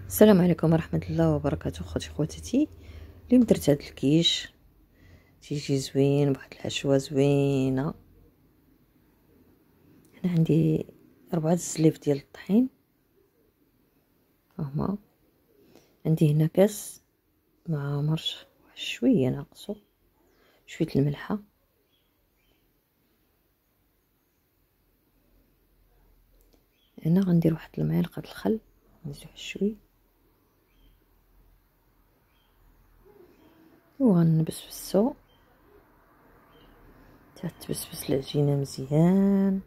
السلام عليكم ورحمه الله وبركاته. خوتي خواتاتي، اليوم درت هاد الكيش تيجي زوين بواحد الحشوه زوينه. هنا عندي 4 الزليف ديال الطحين، هما عندي هنا كاس مع مرش شويه ناقصو، شويه الملحه، هنا غندير واحد المعلقه الخل نزيد شويه وغنبسبسو حتى تبسبس العجينه مزيان.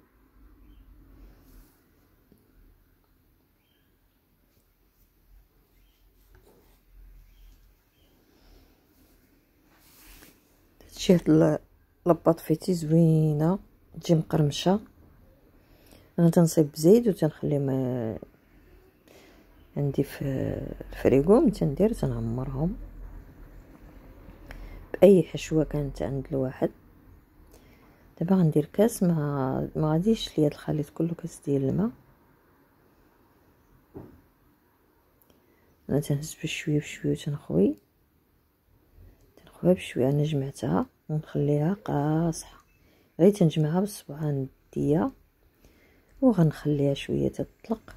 تجي هاد لاباط فيتي زوينه تجي مقرمشه. انا تنصيب بزيت وتنخليه عندي في الفريغو، تندير تنعمرهم باي حشوه كانت عند الواحد. دابا غندير كاس ما غاديش ليا الخليط كله، كاس ديال الماء. انا تنهز بشويه بشويه تنخويها بشويه. انا جمعتها ونخليها قاصحه، غير تنجمعها بالصبعان ديا وغنخليها شويه تطلق،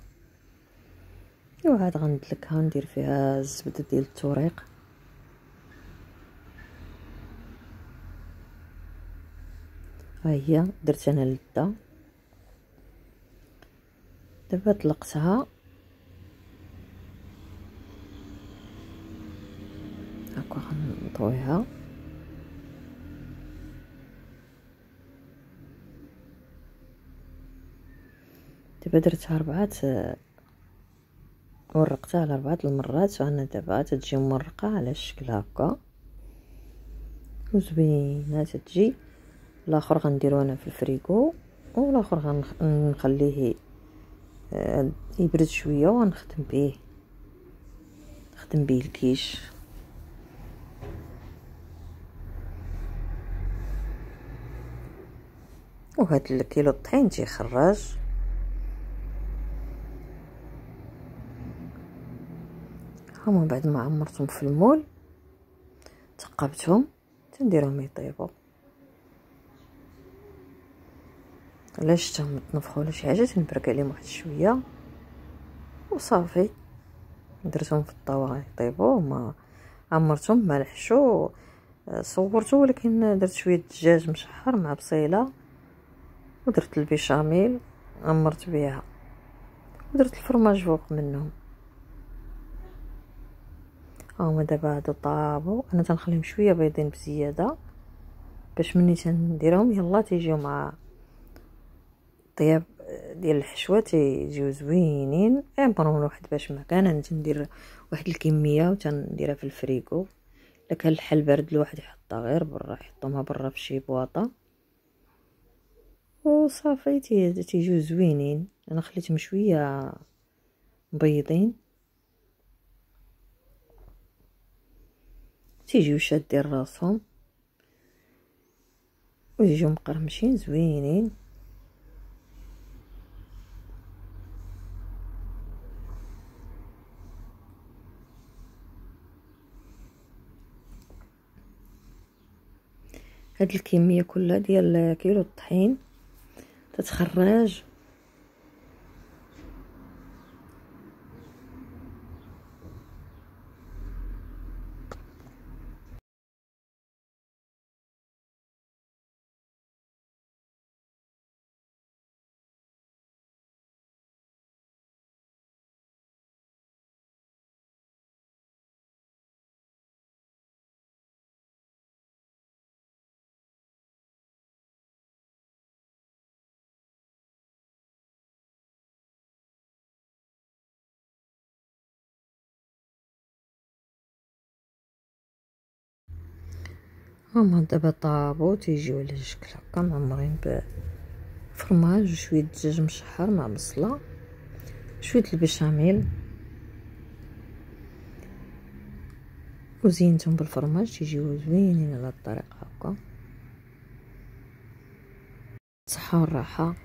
وعاد غندلكها ندير فيها الزبده ديال التوريق. ها هي درت انا اللذه. دابا طلقتها هاكا غنطويها. دابا درتها 4 ورقتها على 4 المرات، وانا دابا تتجي مرقه على الشكل هكا وزوينه تتجي. الاخر غنديرو انا في الفريغو، والاخر غنخليه يبرد شويه ونخدم بيه الكيش. وهاد الكيلو الطحين تيخرج. هما بعد ما عمرتهم في المول ثقبتهم تنديرهم يطيبوا. الا شفتهم متنفخوا ولا شي حاجه تنبرك عليهم واحد شويه وصافي. درتهم في الطاوه يطيبوا. ما عمرتهم مع الحشو صورته، ولكن درت شويه دجاج مشحر مع بصيله ودرت البيشاميل عمرت بها ودرت الفرماج فوق منهم. هما دابا هادو طابو. انا تنخليهم شويه بيضين بزياده باش مني تنديرهم يلا تيجيو مع الطياب ديال الحشوه تيجيو زوينين. عمرهم الواحد باش ما كان انا تندير واحد الكميه وتنديرها في الفريغو. الا كان الحل بارد الواحد يحطها غير برا، يحطوها برا في شي بواطه وصافي تيجيو زوينين. انا خليتهم شويه بيضين تيجيو شادين راسهم ويجيو مقرمشين زوينين. هاد الكميه كلها ديال كيلو الطحين تتخرج هما دابا طابو تيجيو على شكل هكا معمرين بفرماج وشويه دجاج مشحر مع بصله شويه البيشاميل وزينتهم بالفرماج تيجيو زوينين على الطريقه هكا. الصحة والراحة.